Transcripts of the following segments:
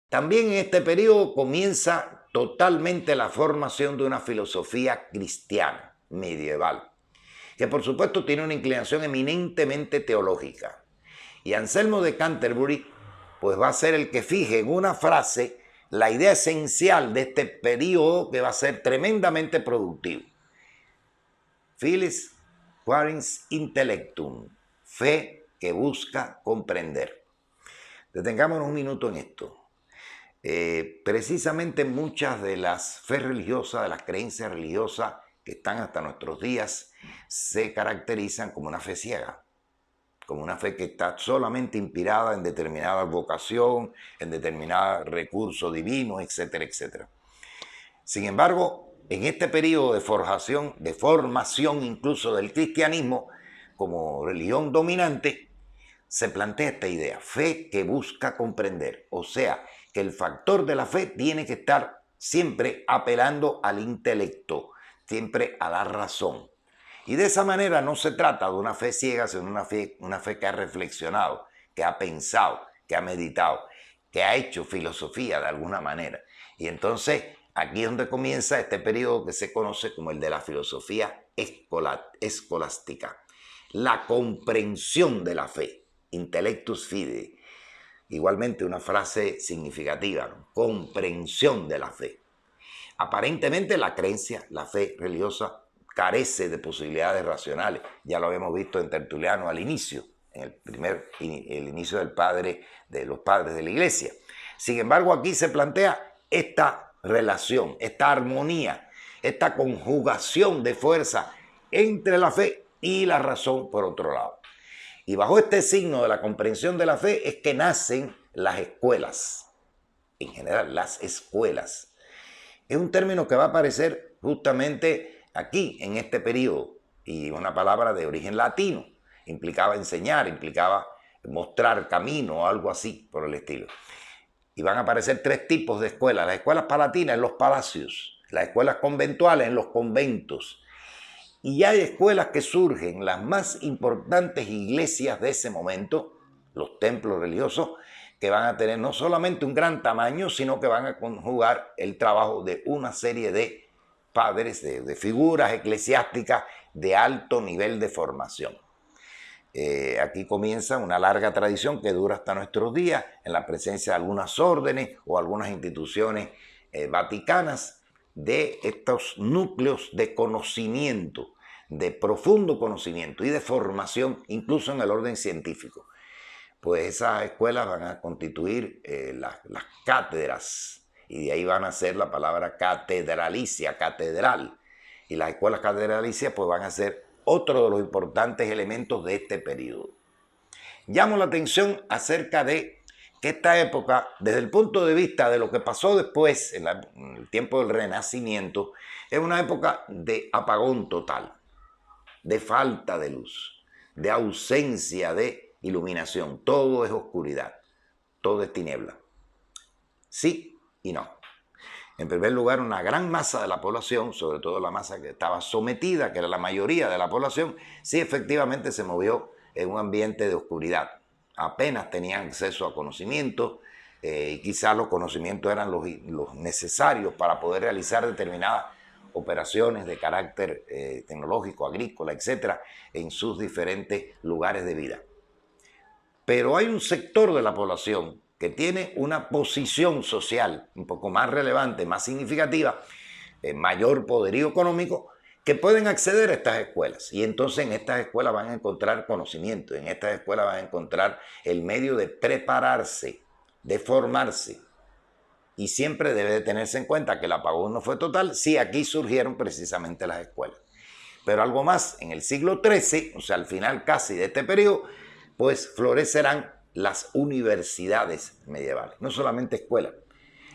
También en este periodo comienza totalmente la formación de una filosofía cristiana medieval, que por supuesto tiene una inclinación eminentemente teológica. Y Anselmo de Canterbury pues va a ser el que fije en una frase la idea esencial de este periodo que va a ser tremendamente productivo. Filis quaerens intellectum, fe que busca comprender. Detengámonos un minuto en esto. Precisamente muchas de las fe religiosas, de las creencias religiosas que están hasta nuestros días, se caracterizan como una fe ciega, como una fe que está solamente inspirada en determinada vocación, en determinado recurso divino, etcétera, etcétera. Sin embargo, en este periodo de formación incluso del cristianismo como religión dominante, se plantea esta idea, fe que busca comprender, o sea, que el factor de la fe tiene que estar siempre apelando al intelecto, siempre a la razón. Y de esa manera no se trata de una fe ciega, sino una fe que ha reflexionado, que ha pensado, que ha meditado, que ha hecho filosofía de alguna manera. Y entonces aquí es donde comienza este periodo que se conoce como el de la filosofía escolástica, la comprensión de la fe, intellectus fidei. Igualmente una frase significativa, ¿no? Comprensión de la fe. Aparentemente la creencia, la fe religiosa, carece de posibilidades racionales. Ya lo habíamos visto en Tertuliano al inicio, en el inicio de los padres de la iglesia. Sin embargo, aquí se plantea esta relación, esta armonía, esta conjugación de fuerza entre la fe y la razón por otro lado. Y bajo este signo de la comprensión de la fe es que nacen las escuelas. En general, las escuelas. Es un término que va a aparecer justamente aquí, en este periodo, y una palabra de origen latino. Implicaba enseñar, implicaba mostrar camino o algo así por el estilo. Y van a aparecer tres tipos de escuelas. Las escuelas palatinas en los palacios, las escuelas conventuales en los conventos. Y ya hay escuelas que surgen, las más importantes iglesias de ese momento, los templos religiosos, que van a tener no solamente un gran tamaño, sino que van a conjugar el trabajo de una serie de padres, de figuras eclesiásticas de alto nivel de formación. Aquí comienza una larga tradición que dura hasta nuestros días, en la presencia de algunas órdenes o algunas instituciones vaticanas, de estos núcleos de conocimiento, de profundo conocimiento y de formación, incluso en el orden científico. Pues esas escuelas van a constituir las cátedras, y de ahí van a ser la palabra catedralicia, catedral. Y las escuelas catedralicias pues van a ser otro de los importantes elementos de este periodo. Llamo la atención acerca de que esta época, desde el punto de vista de lo que pasó después, en el tiempo del Renacimiento, es una época de apagón total, de falta de luz, de ausencia de iluminación. Todo es oscuridad, todo es tiniebla. Sí y no. En primer lugar, una gran masa de la población, sobre todo la masa que estaba sometida, que era la mayoría de la población, sí efectivamente se movió en un ambiente de oscuridad. Apenas tenían acceso a conocimientos y quizás los conocimientos eran los necesarios para poder realizar determinadas operaciones de carácter tecnológico, agrícola, etcétera, en sus diferentes lugares de vida. Pero hay un sector de la población que tiene una posición social un poco más relevante, más significativa, mayor poderío económico, que pueden acceder a estas escuelas. Y entonces en estas escuelas van a encontrar conocimiento, en estas escuelas van a encontrar el medio de prepararse, de formarse. Y siempre debe de tenerse en cuenta que el apagón no fue total, sí, aquí surgieron precisamente las escuelas. Pero algo más, en el siglo XIII, o sea, al final casi de este periodo, pues florecerán las universidades medievales, no solamente escuelas.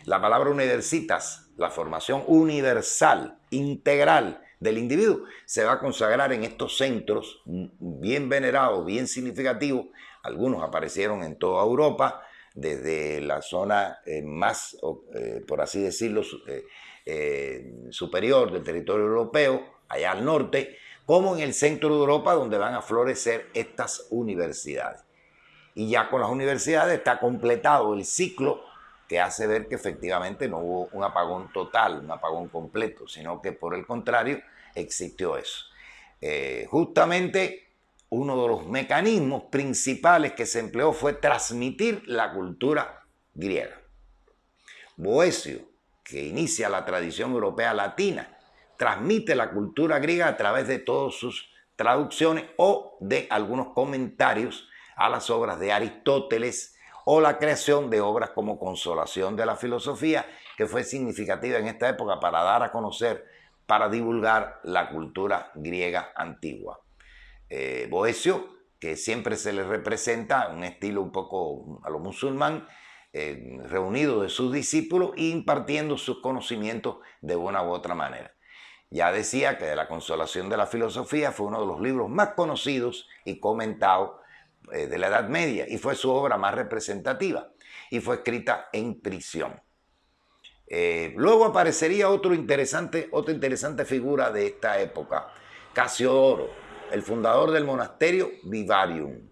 La palabra universitas, la formación universal, integral del individuo, se va a consagrar en estos centros bien venerados, bien significativos. Algunos aparecieron en toda Europa, desde la zona más, por así decirlo, superior del territorio europeo, allá al norte, como en el centro de Europa, donde van a florecer estas universidades. Y ya con las universidades está completado el ciclo que hace ver que efectivamente no hubo un apagón total, un apagón completo, sino que por el contrario existió eso. Justamente uno de los mecanismos principales que se empleó fue transmitir la cultura griega. Boecio, que inicia la tradición europea latina, transmite la cultura griega a través de todas sus traducciones o de algunos comentarios a las obras de Aristóteles o la creación de obras como Consolación de la Filosofía, que fue significativa en esta época para dar a conocer, para divulgar la cultura griega antigua. Boecio, que siempre se le representa un estilo un poco a lo musulmán, reunido de sus discípulos e impartiendo sus conocimientos de una u otra manera. Ya decía que de la Consolación de la Filosofía fue uno de los libros más conocidos y comentados de la Edad Media y fue su obra más representativa y fue escrita en prisión. Luego aparecería otra interesante figura de esta época, Casiodoro, el fundador del monasterio Vivarium.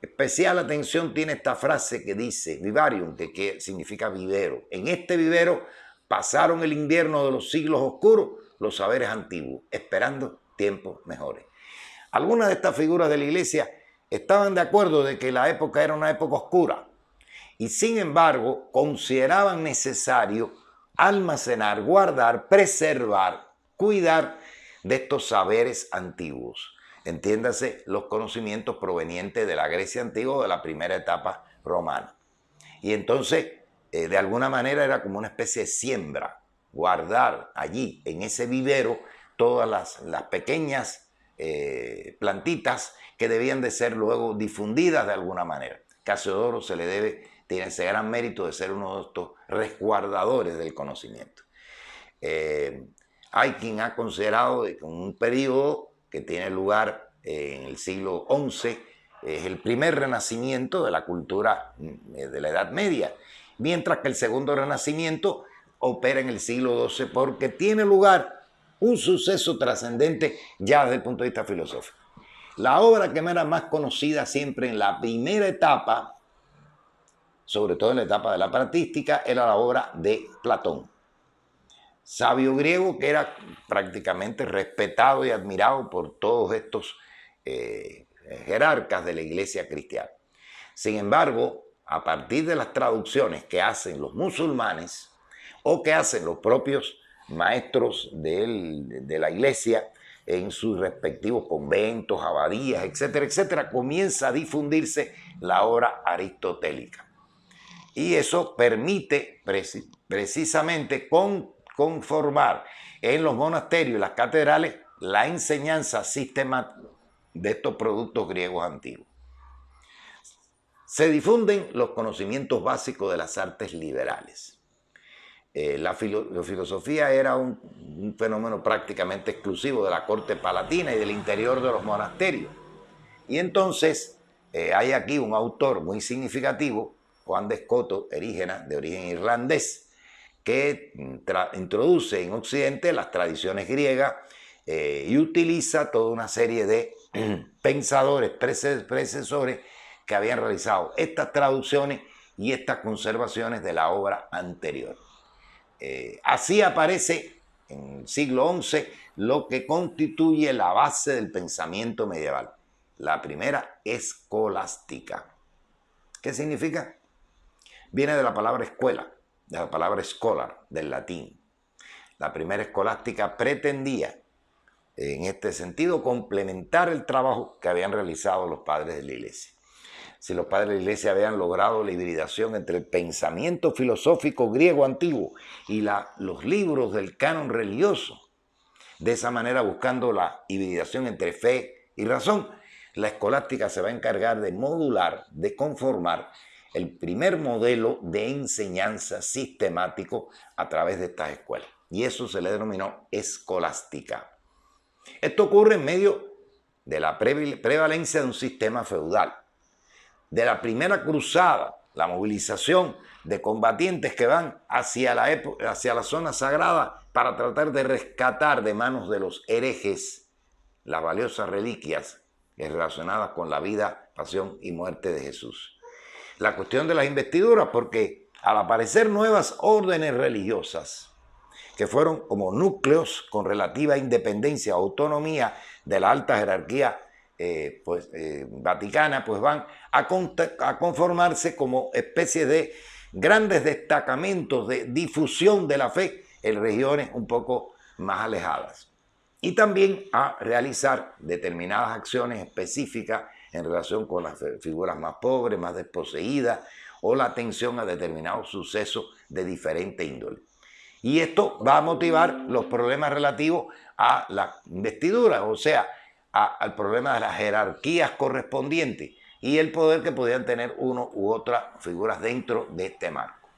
Especial atención tiene esta frase que dice Vivarium, que significa vivero. En este vivero pasaron el invierno de los siglos oscuros los saberes antiguos, esperando tiempos mejores. Algunas de estas figuras de la iglesia estaban de acuerdo de que la época era una época oscura y sin embargo consideraban necesario almacenar, guardar, preservar, cuidar de estos saberes antiguos. Entiéndase, los conocimientos provenientes de la Grecia antigua o de la primera etapa romana. Y entonces, de alguna manera era como una especie de siembra, guardar allí, en ese vivero, todas las pequeñas plantitas que debían de ser luego difundidas de alguna manera. Casiodoro tiene ese gran mérito de ser uno de estos resguardadores del conocimiento. Hay quien ha considerado que un periodo que tiene lugar en el siglo XI es el primer renacimiento de la cultura de la Edad Media, mientras que el segundo renacimiento opera en el siglo XII porque tiene lugar un suceso trascendente ya desde el punto de vista filosófico. La obra que era más conocida siempre en la primera etapa, sobre todo en la etapa de la patrística, era la obra de Platón, sabio griego que era prácticamente respetado y admirado por todos estos jerarcas de la iglesia cristiana. Sin embargo, a partir de las traducciones que hacen los musulmanes o que hacen los propios maestros de la iglesia en sus respectivos conventos, abadías, etcétera, etcétera, comienza a difundirse la obra aristotélica. Y eso permite precisamente conformar en los monasterios y las catedrales la enseñanza sistemática de estos productos griegos antiguos. Se difunden los conocimientos básicos de las artes liberales. La filosofía era un fenómeno prácticamente exclusivo de la corte palatina y del interior de los monasterios. Y entonces hay aquí un autor muy significativo, Juan de Escoto, Erígena, de origen irlandés, que introduce en Occidente las tradiciones griegas y utiliza toda una serie de pensadores, predecesores que habían realizado estas traducciones y estas conservaciones de la obra anterior. Así aparece en el siglo XI lo que constituye la base del pensamiento medieval. La primera escolástica. ¿Qué significa? Viene de la palabra escuela, de la palabra scholar, del latín. La primera escolástica pretendía, en este sentido, complementar el trabajo que habían realizado los padres de la Iglesia. Si los padres de la Iglesia habían logrado la hibridación entre el pensamiento filosófico griego antiguo y los libros del canon religioso, de esa manera buscando la hibridación entre fe y razón, la escolástica se va a encargar de modular, de conformar el primer modelo de enseñanza sistemático a través de estas escuelas. Y eso se le denominó escolástica. Esto ocurre en medio de la prevalencia de un sistema feudal, de la primera cruzada, la movilización de combatientes que van hacia la zona sagrada para tratar de rescatar de manos de los herejes las valiosas reliquias relacionadas con la vida, pasión y muerte de Jesús. La cuestión de las investiduras, porque al aparecer nuevas órdenes religiosas, que fueron como núcleos con relativa independencia, autonomía de la alta jerarquía vaticana, pues van a conformarse como especies de grandes destacamentos de difusión de la fe en regiones un poco más alejadas. Y también a realizar determinadas acciones específicas en relación con las figuras más pobres, más desposeídas, o la atención a determinados sucesos de diferente índole. Y esto va a motivar los problemas relativos a la investidura, o sea, al problema de las jerarquías correspondientes y el poder que podían tener uno u otras figuras dentro de este marco.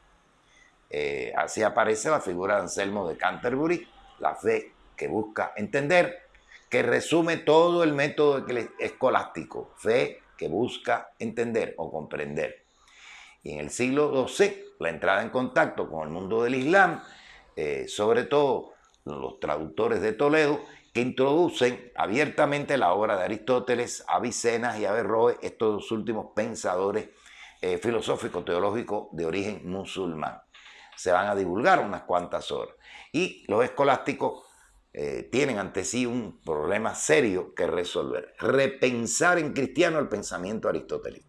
Así aparece la figura de Anselmo de Canterbury, la fe que busca entender, que resume todo el método escolástico, fe que busca entender o comprender. Y en el siglo XII, la entrada en contacto con el mundo del Islam, sobre todo los traductores de Toledo, que introducen abiertamente la obra de Aristóteles, Avicenna y Averroes, estos dos últimos pensadores filosóficos teológicos de origen musulmán. Se van a divulgar unas cuantas obras. Y los escolásticos tienen ante sí un problema serio que resolver: repensar en cristiano el pensamiento aristotélico.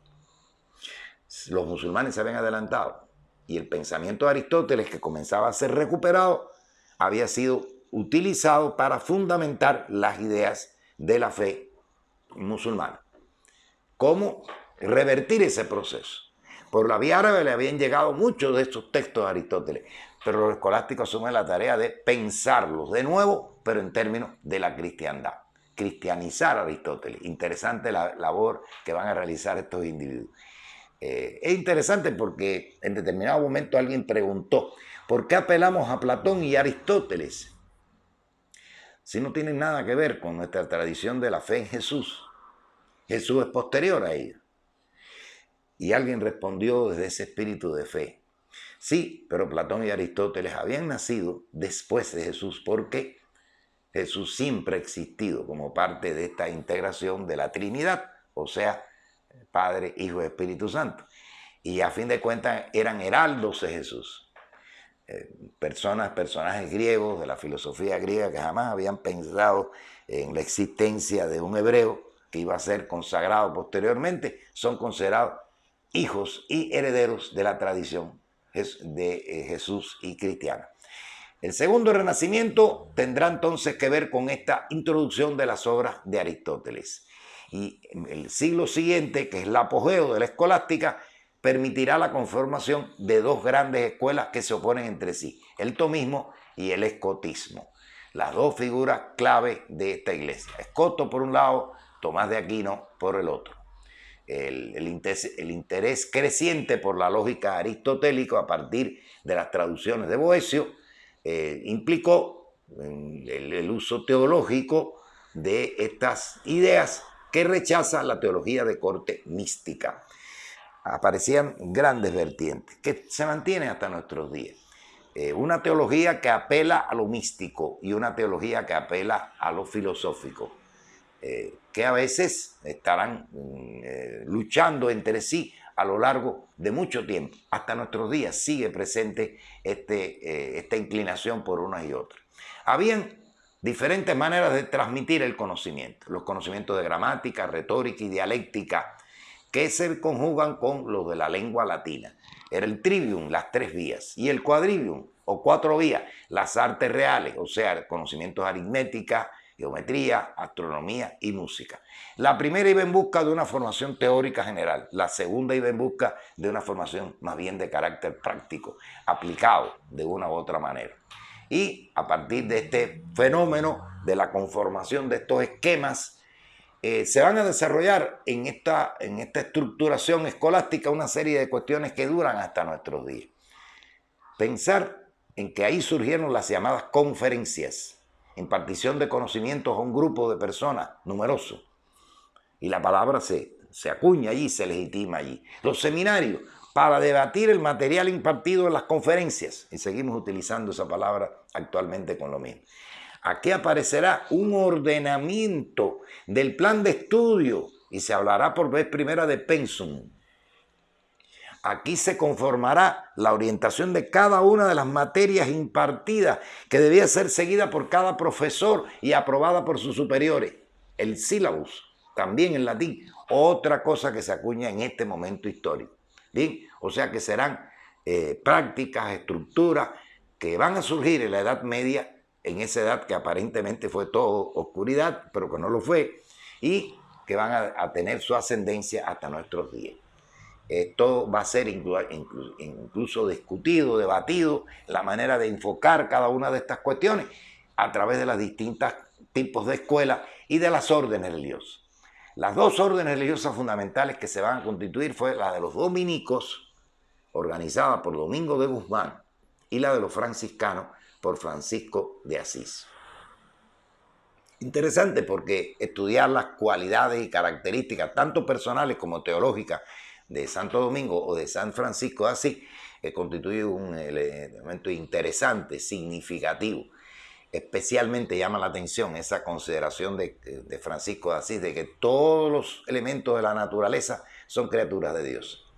Los musulmanes se habían adelantado y el pensamiento de Aristóteles, que comenzaba a ser recuperado, había sido utilizado para fundamentar las ideas de la fe musulmana. ¿Cómo revertir ese proceso? Por la vía árabe le habían llegado muchos de estos textos de Aristóteles, pero los escolásticos asumen la tarea de pensarlos de nuevo, pero en términos de la cristiandad. Cristianizar a Aristóteles. Interesante la labor que van a realizar estos individuos. Es interesante porque en determinado momento alguien preguntó: ¿por qué apelamos a Platón y Aristóteles si no tienen nada que ver con nuestra tradición de la fe en Jesús? Jesús es posterior a ellos. Y alguien respondió desde ese espíritu de fe: sí, pero Platón y Aristóteles habían nacido después de Jesús, porque Jesús siempre ha existido como parte de esta integración de la Trinidad, o sea, Padre, Hijo y Espíritu Santo. Y a fin de cuentas eran heraldos de Jesús. Personajes griegos de la filosofía griega que jamás habían pensado en la existencia de un hebreo que iba a ser consagrado posteriormente, son considerados hijos y herederos de la tradición de Jesús y cristiana. El segundo renacimiento tendrá entonces que ver con esta introducción de las obras de Aristóteles. Y el siglo siguiente, que es el apogeo de la escolástica, permitirá la conformación de dos grandes escuelas que se oponen entre sí: el tomismo y el escotismo. Las dos figuras clave de esta iglesia. Escoto por un lado, Tomás de Aquino por el otro. El interés creciente por la lógica aristotélica a partir de las traducciones de Boecio implicó el uso teológico de estas ideas que rechazan la teología de corte mística. Aparecían grandes vertientes que se mantienen hasta nuestros días. Una teología que apela a lo místico y una teología que apela a lo filosófico, que a veces estarán luchando entre sí a lo largo de mucho tiempo. Hasta nuestros días sigue presente esta inclinación por unas y otras. Habían diferentes maneras de transmitir el conocimiento: los conocimientos de gramática, retórica y dialéctica, que se conjugan con los de la lengua latina. Era el trivium, las tres vías, y el quadrivium, o cuatro vías, las artes reales, o sea, conocimientos aritmética, geometría, astronomía y música. La primera iba en busca de una formación teórica general, la segunda iba en busca de una formación más bien de carácter práctico, aplicado de una u otra manera. Y a partir de este fenómeno de la conformación de estos esquemas, se van a desarrollar en esta estructuración escolástica una serie de cuestiones que duran hasta nuestros días. Pensar en que ahí surgieron las llamadas conferencias, impartición de conocimientos a un grupo de personas numeroso, y la palabra se acuña allí, se legitima allí. Los seminarios, para debatir el material impartido en las conferencias, y seguimos utilizando esa palabra actualmente con lo mismo. Aquí aparecerá un ordenamiento del plan de estudio y se hablará por vez primera de pensum. Aquí se conformará la orientación de cada una de las materias impartidas que debía ser seguida por cada profesor y aprobada por sus superiores. El sílabus, también en latín, otra cosa que se acuña en este momento histórico. ¿Bien? O sea que serán prácticas, estructuras que van a surgir en la Edad Media, en esa edad que aparentemente fue todo oscuridad, pero que no lo fue, y que van a tener su ascendencia hasta nuestros días. Esto va a ser incluso discutido, debatido, la manera de enfocar cada una de estas cuestiones a través de los distintos tipos de escuelas y de las órdenes religiosas. Las dos órdenes religiosas fundamentales que se van a constituir fue la de los dominicos, organizada por Domingo de Guzmán, y la de los franciscanos por Francisco de Asís. Interesante porque estudiar las cualidades y características, tanto personales como teológicas, de Santo Domingo o de San Francisco de Asís, constituye un elemento interesante, significativo. Especialmente llama la atención esa consideración de Francisco de Asís, de que todos los elementos de la naturaleza son criaturas de Dios.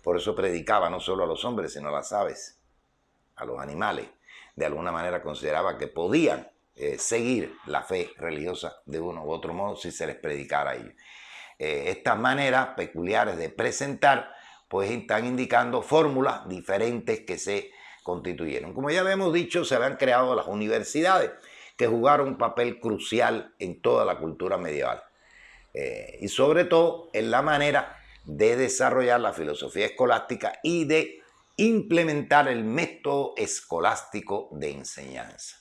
Por eso predicaba no solo a los hombres, sino a las aves, a los animales. De alguna manera consideraba que podían seguir la fe religiosa de uno u otro modo si se les predicara a ellos. Estas maneras peculiares de presentar pues están indicando fórmulas diferentes que se constituyeron. Como ya habíamos dicho, se habían creado las universidades que jugaron un papel crucial en toda la cultura medieval y sobre todo en la manera de desarrollar la filosofía escolástica y de implementar el método escolástico de enseñanza.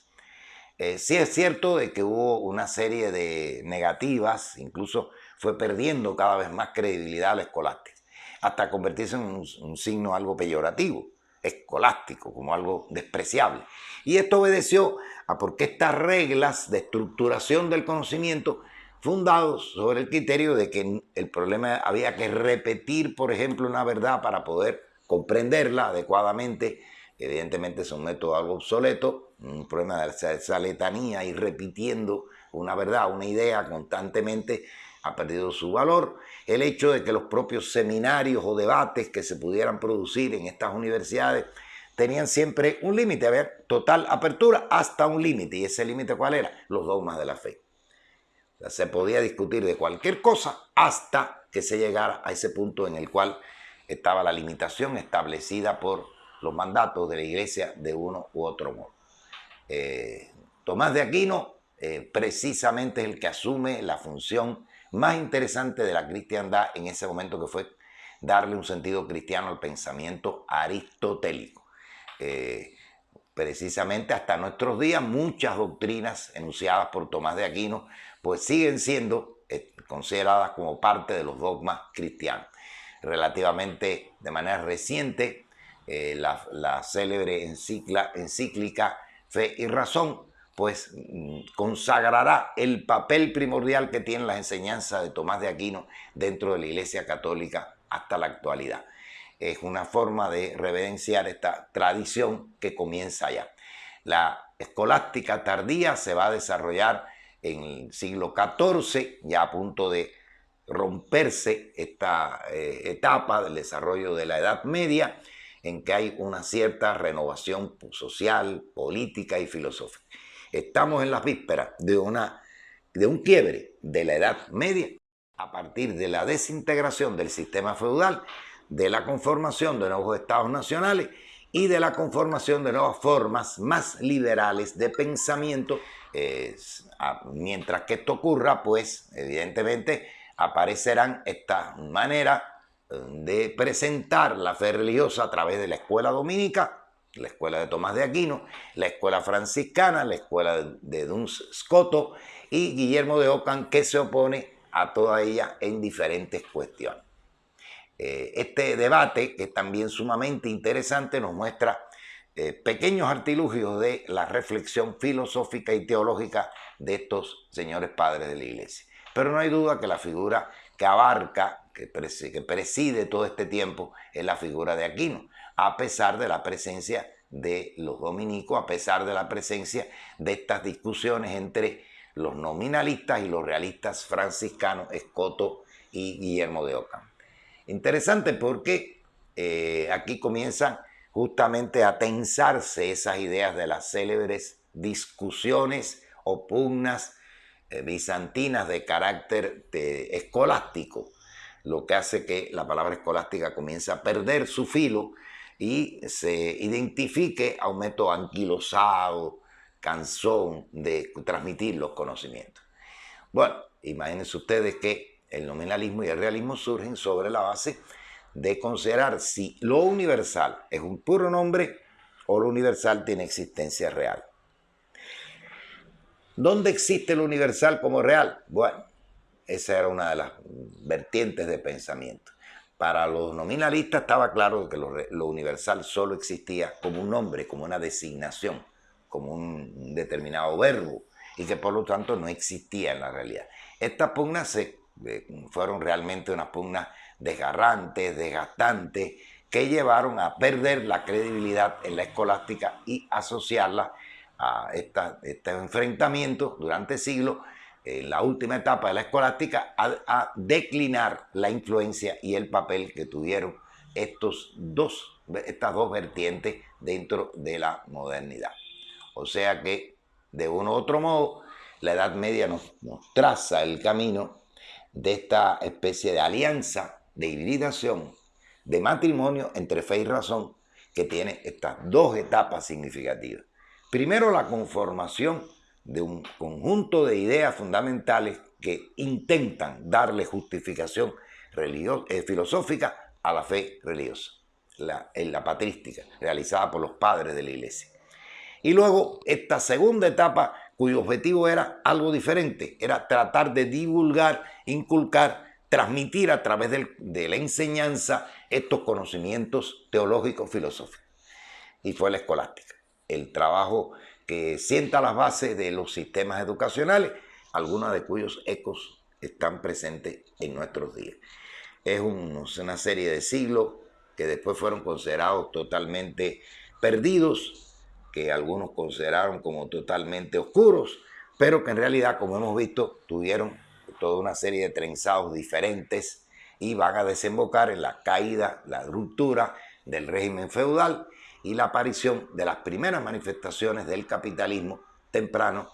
Sí es cierto de que hubo una serie de negativas, incluso fue perdiendo cada vez más credibilidad la escolástica, hasta convertirse en un signo algo peyorativo, escolástico, como algo despreciable. Y esto obedeció a porque estas reglas de estructuración del conocimiento, fundados sobre el criterio de que el problema había que repetir, por ejemplo, una verdad para poder comprenderla adecuadamente. Evidentemente es un método algo obsoleto, un problema de esa letanía y repitiendo una verdad, una idea constantemente ha perdido su valor. El hecho de que los propios seminarios o debates que se pudieran producir en estas universidades tenían siempre un límite, había total apertura hasta un límite. ¿Y ese límite cuál era? Los dogmas de la fe. O sea, se podía discutir de cualquier cosa hasta que se llegara a ese punto en el cual estaba la limitación establecida por los mandatos de la Iglesia de uno u otro modo. Tomás de Aquino precisamente es el que asume la función más interesante de la cristiandad en ese momento, que fue darle un sentido cristiano al pensamiento aristotélico. Precisamente hasta nuestros días muchas doctrinas enunciadas por Tomás de Aquino pues siguen siendo consideradas como parte de los dogmas cristianos. Relativamente de manera reciente, la célebre encíclica Fe y Razón pues consagrará el papel primordial que tienen las enseñanzas de Tomás de Aquino dentro de la Iglesia Católica hasta la actualidad. Es una forma de reverenciar esta tradición que comienza ya. La escolástica tardía se va a desarrollar en el siglo XIV, ya a punto de romperse esta etapa del desarrollo de la Edad Media, en que hay una cierta renovación social, política y filosófica. Estamos en las vísperas de un quiebre de la Edad Media a partir de la desintegración del sistema feudal, de la conformación de nuevos estados nacionales y de la conformación de nuevas formas más liberales de pensamiento. Mientras que esto ocurra, pues evidentemente aparecerán estas maneras de presentar la fe religiosa a través de la escuela dominica, la escuela de Tomás de Aquino, la escuela franciscana, la escuela de Duns Scoto y Guillermo de Ockham, que se opone a toda ella en diferentes cuestiones. Este debate, que es también sumamente interesante, nos muestra pequeños artilugios de la reflexión filosófica y teológica de estos señores padres de la Iglesia. Pero no hay duda que la figura que abarca, que preside todo este tiempo, es la figura de Aquino, a pesar de la presencia de los dominicos, a pesar de la presencia de estas discusiones entre los nominalistas y los realistas franciscanos, Escoto y Guillermo de Ockham. Interesante porque aquí comienzan justamente a tensarse esas ideas de las célebres discusiones o pugnas bizantinas de carácter escolástico, lo que hace que la palabra escolástica comience a perder su filo y se identifique a un método anquilosado, cansón de transmitir los conocimientos. Bueno, imagínense ustedes que el nominalismo y el realismo surgen sobre la base de considerar si lo universal es un puro nombre o lo universal tiene existencia real. ¿Dónde existe lo universal como real? Bueno, esa era una de las vertientes de pensamiento. Para los nominalistas estaba claro que lo universal solo existía como un nombre, como una designación, como un determinado verbo, y que por lo tanto no existía en la realidad. Estas pugnas fueron realmente unas pugnas desgarrantes, desgastantes, que llevaron a perder la credibilidad en la escolástica y asociarla a estos enfrentamientos durante siglos, en la última etapa de la escolástica, a declinar la influencia y el papel que tuvieron estas dos vertientes dentro de la modernidad. O sea que, de uno u otro modo, la Edad Media nos traza el camino de esta especie de alianza, de hibridación, de matrimonio entre fe y razón, que tiene estas dos etapas significativas. Primero, la conformación de un conjunto de ideas fundamentales que intentan darle justificación filosófica a la fe religiosa, la patrística, realizada por los padres de la Iglesia. Y luego esta segunda etapa, cuyo objetivo era algo diferente, era tratar de divulgar, inculcar, transmitir a través de la enseñanza estos conocimientos teológicos, filosóficos. Y fue la escolástica, el trabajo que sienta las bases de los sistemas educacionales, algunos de cuyos ecos están presentes en nuestros días. Es una serie de siglos que después fueron considerados totalmente perdidos, que algunos consideraron como totalmente oscuros, pero que en realidad, como hemos visto, tuvieron toda una serie de trenzados diferentes y van a desembocar en la caída, la ruptura del régimen feudal y la aparición de las primeras manifestaciones del capitalismo temprano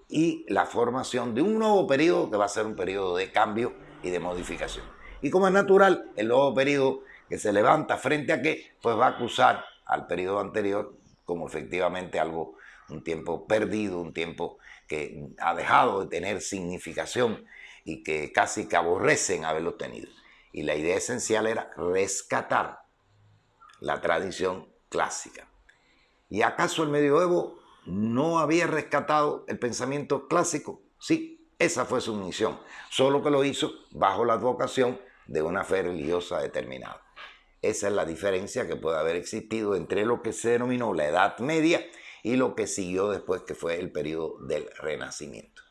y la formación de un nuevo periodo que va a ser un periodo de cambio y de modificación. Y como es natural, el nuevo periodo que se levanta frente a qué, pues va a acusar al periodo anterior como efectivamente un tiempo perdido, un tiempo que ha dejado de tener significación y que casi que aborrecen haberlo tenido. Y la idea esencial era rescatar la tradición clásica. ¿Y acaso el medioevo no había rescatado el pensamiento clásico? Sí, esa fue su misión, solo que lo hizo bajo la advocación de una fe religiosa determinada. Esa es la diferencia que puede haber existido entre lo que se denominó la Edad Media y lo que siguió después, que fue el periodo del Renacimiento.